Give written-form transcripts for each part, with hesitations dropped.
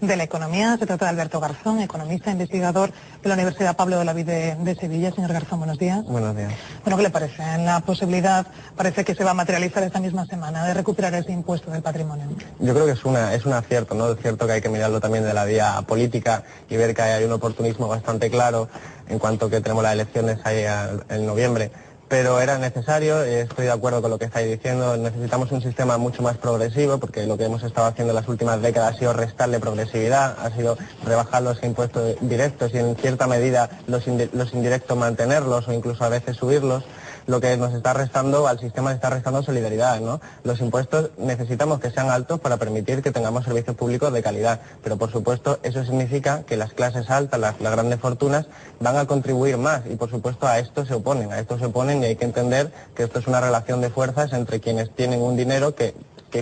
De la economía, se trata de Alberto Garzón, economista, investigador de la Universidad Pablo de Olavide de Sevilla. Señor Garzón, buenos días. Buenos días. Bueno, ¿qué le parece? En la posibilidad, parece que se va a materializar esta misma semana, de recuperar ese impuesto del patrimonio. Yo creo que es un acierto, ¿no? Es cierto que hay que mirarlo también de la vía política y ver que hay un oportunismo bastante claro en cuanto que tenemos las elecciones ahí en noviembre. Pero era necesario, estoy de acuerdo con lo que estáis diciendo, necesitamos un sistema mucho más progresivo, porque lo que hemos estado haciendo en las últimas décadas ha sido restarle progresividad, ha sido rebajar los impuestos directos y en cierta medida los indirectos mantenerlos o incluso a veces subirlos. Lo que nos está restando al sistema, está restando solidaridad, ¿no? Los impuestos necesitamos que sean altos para permitir que tengamos servicios públicos de calidad, pero por supuesto eso significa que las clases altas, las grandes fortunas, van a contribuir más y por supuesto a esto se oponen y hay que entender que esto es una relación de fuerzas entre quienes tienen un dinero que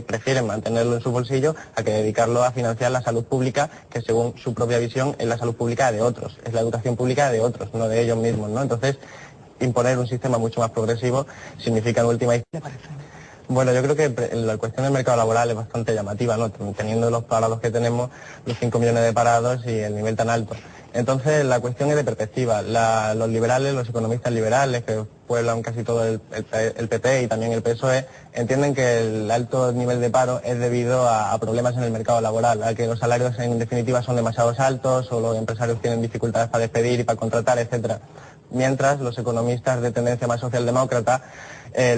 prefieren mantenerlo en su bolsillo a que dedicarlo a financiar la salud pública, que según su propia visión es la salud pública de otros, es la educación pública de otros, no de ellos mismos, ¿no? Entonces, imponer un sistema mucho más progresivo significa en última instancia. Bueno, yo creo que la cuestión del mercado laboral es bastante llamativa, ¿no? Teniendo los parados que tenemos, los 5 millones de parados y el nivel tan alto. Entonces, la cuestión es de perspectiva. Los liberales, los economistas liberales, que pueblan casi todo el PP y también el PSOE, entienden que el alto nivel de paro es debido a problemas en el mercado laboral, a que los salarios en definitiva son demasiado altos o los empresarios tienen dificultades para despedir y para contratar, etcétera. Mientras los economistas de tendencia más socialdemócrata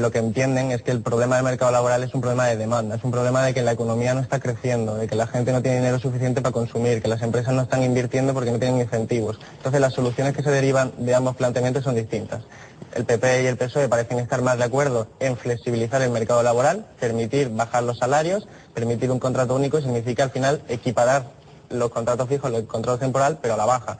lo que entienden es que el problema del mercado laboral es un problema de demanda, es un problema de que la economía no está creciendo, de que la gente no tiene dinero suficiente para consumir, que las empresas no están invirtiendo porque no tienen incentivos. Entonces las soluciones que se derivan de ambos planteamientos son distintas. El PP y el PSOE parecen estar más de acuerdo en flexibilizar el mercado laboral, permitir bajar los salarios, permitir un contrato único significa al final equiparar los contratos fijos, el contrato temporal, pero a la baja,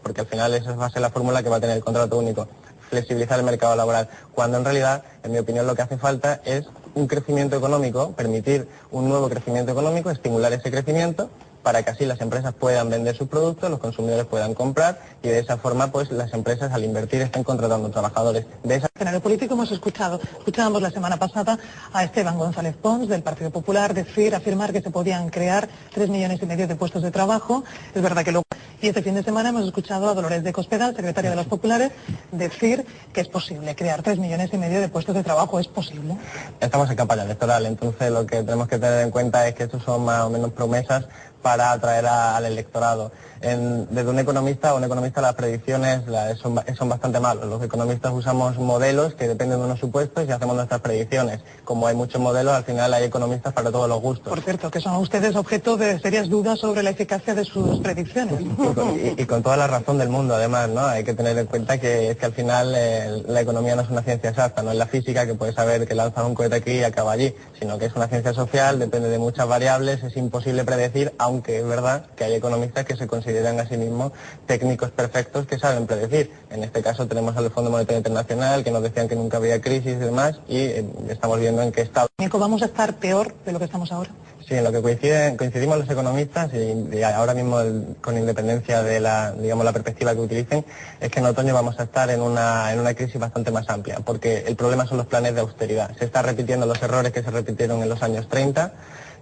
porque al final esa va a ser la fórmula que va a tener el contrato único, flexibilizar el mercado laboral, cuando en realidad, en mi opinión, lo que hace falta es un crecimiento económico, permitir un nuevo crecimiento económico, estimular ese crecimiento, para que así las empresas puedan vender sus productos, los consumidores puedan comprar y de esa forma pues las empresas al invertir estén contratando trabajadores. En el político escuchábamos la semana pasada a Esteban González Pons del Partido Popular afirmar que se podían crear 3,5 millones de puestos de trabajo. Es verdad que luego, y este fin de semana hemos escuchado a Dolores de Cospedal, secretaria de los Populares, decir que es posible crear 3,5 millones de puestos de trabajo. ¿Es posible? Estamos en campaña electoral, entonces lo que tenemos que tener en cuenta es que estos son más o menos promesas para atraer al electorado. Desde un economista las predicciones son bastante malos. Los economistas usamos modelos que dependen de unos supuestos y hacemos nuestras predicciones. Como hay muchos modelos, al final hay economistas para todos los gustos. Por cierto, que son ustedes objeto de serias dudas sobre la eficacia de sus predicciones. Y con toda la razón del mundo, además, ¿no? Hay que tener en cuenta que al final la economía no es una ciencia exacta, no es la física que puedes saber que lanzas un cohete aquí y acaba allí, sino que es una ciencia social, depende de muchas variables, es imposible predecir, aunque es verdad que hay economistas que se consideran a sí mismos técnicos perfectos que saben predecir. En este caso tenemos al Fondo Monetario Internacional, que nos decían que nunca había crisis y demás, y estamos viendo en qué estado. ¿Vamos a estar peor de lo que estamos ahora? Sí, en lo que coincidimos los economistas y ahora mismo con independencia de la perspectiva que utilicen, es que en otoño vamos a estar en una crisis bastante más amplia, porque el problema son los planes de austeridad. Se están repitiendo los errores que se repitieron en los años 30,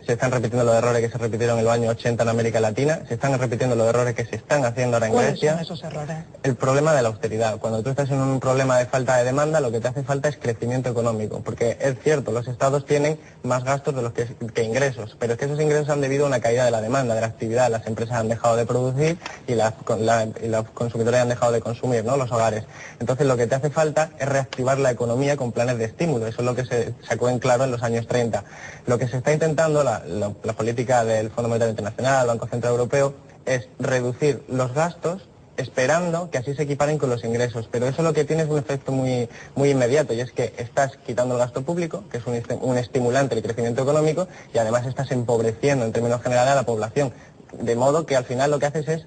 se están repitiendo los errores que se repitieron en los años 80 en América Latina, se están repitiendo los errores que se están haciendo ahora en Grecia. ¿Cuáles son esos errores? El problema de la austeridad. Cuando tú estás en un problema de falta de demanda, lo que te hace falta es crecimiento económico, porque es cierto, los estados tienen más gastos de los que ingresos, pero es que esos ingresos han debido a una caída de la demanda, de la actividad. Las empresas han dejado de producir y los consumidores han dejado de consumir, ¿no? Los hogares. Entonces lo que te hace falta es reactivar la economía con planes de estímulo. Eso es lo que se sacó en claro en los años 30. Lo que se está intentando, la política del Fondo Monetario Internacional, el Banco Central Europeo, es reducir los gastos esperando que así se equiparen con los ingresos, pero eso lo que tiene es un efecto muy inmediato, y es que estás quitando el gasto público, que es un estimulante del crecimiento económico, y además estás empobreciendo en términos generales a la población, de modo que al final lo que haces es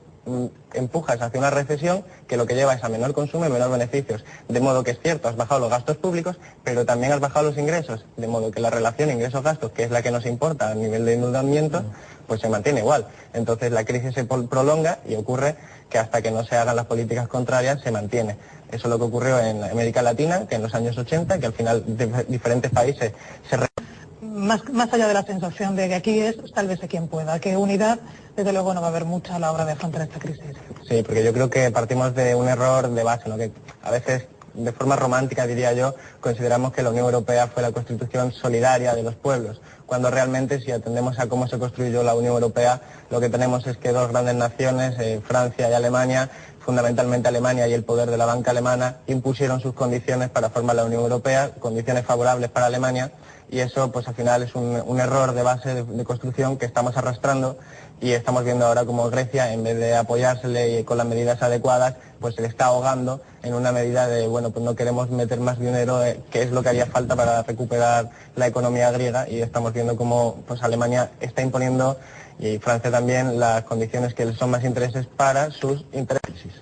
empujas hacia una recesión que lo que lleva es a menor consumo y menor beneficios, de modo que es cierto, has bajado los gastos públicos, pero también has bajado los ingresos, de modo que la relación ingresos-gastos, que es la que nos importa a nivel de endeudamiento, pues se mantiene igual. Entonces la crisis se prolonga y ocurre que hasta que no se hagan las políticas contrarias se mantiene. Eso es lo que ocurrió en América Latina, que en los años 80, que al final diferentes países se más allá de la sensación de que aquí es sálvese quien pueda, que unidad, desde luego no va a haber mucha a la hora de afrontar esta crisis. Sí, porque yo creo que partimos de un error de base, ¿no? Que a veces, de forma romántica diría yo, consideramos que la Unión Europea fue la constitución solidaria de los pueblos, cuando realmente, si atendemos a cómo se construyó la Unión Europea, lo que tenemos es que dos grandes naciones, Francia y Alemania, fundamentalmente Alemania y el poder de la banca alemana, impusieron sus condiciones para formar la Unión Europea, condiciones favorables para Alemania, y eso pues al final es un error de base de construcción que estamos arrastrando, y estamos viendo ahora como Grecia, en vez de apoyársele con las medidas adecuadas, pues se le está ahogando en una medida de, bueno, pues no queremos meter más dinero, que es lo que haría falta para recuperar la economía griega, y estamos viendo cómo pues Alemania está imponiendo, y Francia también, las condiciones que son más intereses para sus intereses.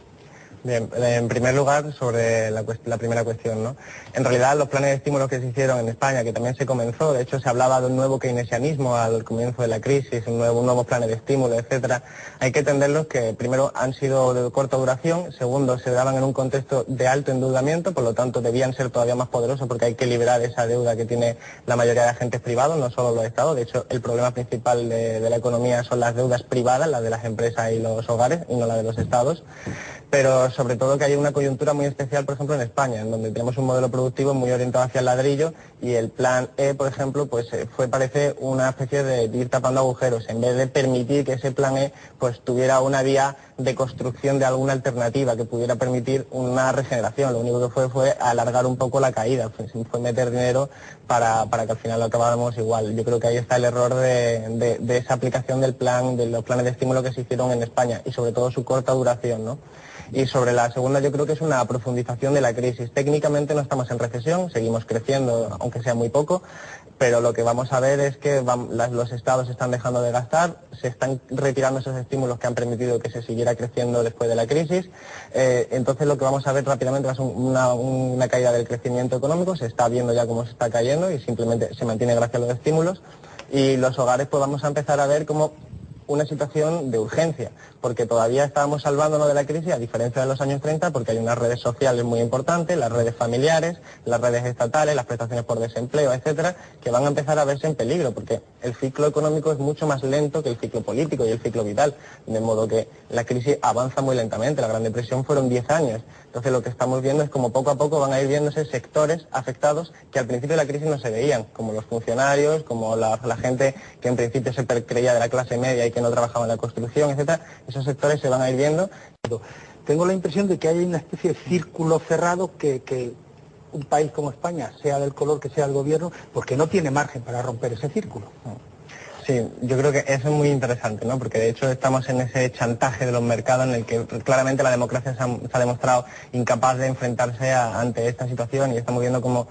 Bien, en primer lugar, sobre la primera cuestión, ¿no? En realidad, los planes de estímulos que se hicieron en España, que también se comenzó, de hecho se hablaba de un nuevo keynesianismo al comienzo de la crisis, un nuevo plan de estímulo, etcétera. Hay que entenderlos que, primero, han sido de corta duración, segundo, se daban en un contexto de alto endeudamiento, por lo tanto debían ser todavía más poderosos porque hay que liberar esa deuda que tiene la mayoría de agentes privados, no solo los estados. De hecho, el problema principal de la economía son las deudas privadas, las de las empresas y los hogares, y no las de los estados. Pero sobre todo que hay una coyuntura muy especial, por ejemplo, en España, en donde tenemos un modelo productivo muy orientado hacia el ladrillo, y el plan E, por ejemplo, pues parece una especie de ir tapando agujeros, en vez de permitir que ese plan E pues tuviera una vía de construcción de alguna alternativa que pudiera permitir una regeneración. Lo único que fue alargar un poco la caída, fue meter dinero para que al final lo acabáramos igual. Yo creo que ahí está el error de esa aplicación del plan, de los planes de estímulo que se hicieron en España, y sobre todo su corta duración, ¿no? Y sobre la segunda, yo creo que es una profundización de la crisis. Técnicamente no estamos en recesión, seguimos creciendo, aunque sea muy poco, pero lo que vamos a ver es que los estados están dejando de gastar, se están retirando esos estímulos que han permitido que se siguiera creciendo después de la crisis. Entonces lo que vamos a ver rápidamente va a ser una caída del crecimiento económico, se está viendo ya cómo se está cayendo y simplemente se mantiene gracias a los estímulos. Y los hogares pues vamos a empezar a ver como una situación de urgencia, porque todavía estábamos salvándonos de la crisis, a diferencia de los años 30, porque hay unas redes sociales muy importantes, las redes familiares, las redes estatales, las prestaciones por desempleo, etcétera, que van a empezar a verse en peligro, porque el ciclo económico es mucho más lento que el ciclo político y el ciclo vital, de modo que la crisis avanza muy lentamente. La Gran Depresión fueron 10 años, entonces lo que estamos viendo es como poco a poco van a ir viéndose sectores afectados que al principio de la crisis no se veían, como los funcionarios, como la gente que en principio se creía de la clase media y que no trabajaba en la construcción, etcétera. Esos sectores se van a ir viendo. Tengo la impresión de que hay una especie de círculo cerrado que un país como España, sea del color que sea el gobierno, porque no tiene margen para romper ese círculo. Sí, yo creo que eso es muy interesante, ¿no? Porque de hecho estamos en ese chantaje de los mercados en el que claramente la democracia se ha demostrado incapaz de enfrentarse ante esta situación, y estamos viendo como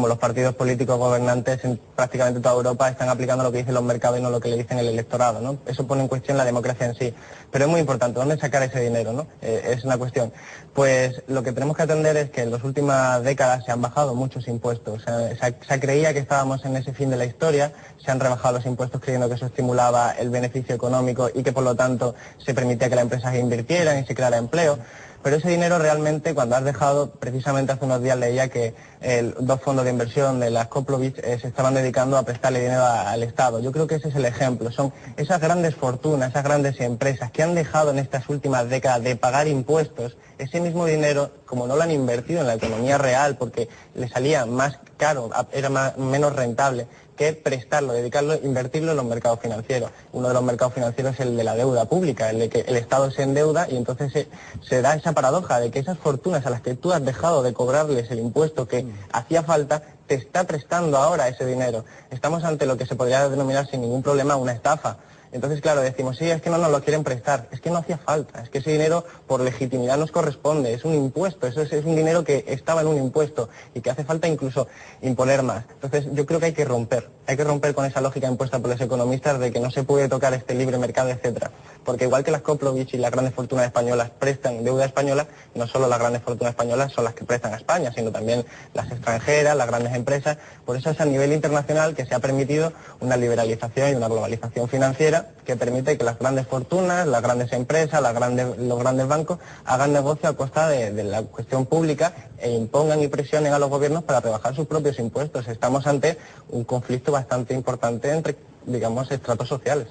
los partidos políticos gobernantes en prácticamente toda Europa están aplicando lo que dicen los mercados y no lo que le dicen el electorado, ¿no? Eso pone en cuestión la democracia en sí. Pero es muy importante, ¿dónde sacar ese dinero, no? Es una cuestión. Pues lo que tenemos que atender es que en las últimas décadas se han bajado muchos impuestos. Se creía que estábamos en ese fin de la historia, se han rebajado los impuestos creyendo que eso estimulaba el beneficio económico y que por lo tanto se permitía que las empresas invirtieran y se creara empleo. Pero ese dinero realmente, cuando has dejado, precisamente hace unos días leía que dos fondos de inversión de las Koplovich se estaban dedicando a prestarle dinero al Estado. Yo creo que ese es el ejemplo. Son esas grandes fortunas, esas grandes empresas que han dejado en estas últimas décadas de pagar impuestos, ese mismo dinero, como no lo han invertido en la economía real porque le salía más caro, era menos rentable que prestarlo, dedicarlo, invertirlo en los mercados financieros. Uno de los mercados financieros es el de la deuda pública, el de que el Estado se endeuda, y entonces se da esa paradoja de que esas fortunas a las que tú has dejado de cobrarles el impuesto que hacía falta, te está prestando ahora ese dinero. Estamos ante lo que se podría denominar sin ningún problema una estafa. Entonces, claro, decimos, sí, es que no nos lo quieren prestar, es que no hacía falta, es que ese dinero por legitimidad nos corresponde, es un impuesto, eso es un dinero que estaba en un impuesto y que hace falta incluso imponer más. Entonces, yo creo que hay que romper con esa lógica impuesta por los economistas de que no se puede tocar este libre mercado, etcétera. Porque igual que las Koplovich y las grandes fortunas españolas prestan deuda española, no solo las grandes fortunas españolas son las que prestan a España, sino también las extranjeras, las grandes empresas. Por eso es a nivel internacional que se ha permitido una liberalización y una globalización financiera financiera que permite que las grandes fortunas, las grandes empresas, los grandes bancos hagan negocio a costa de la cuestión pública e impongan y presionen a los gobiernos para rebajar sus propios impuestos. Estamos ante un conflicto bastante importante entre, digamos, estratos sociales.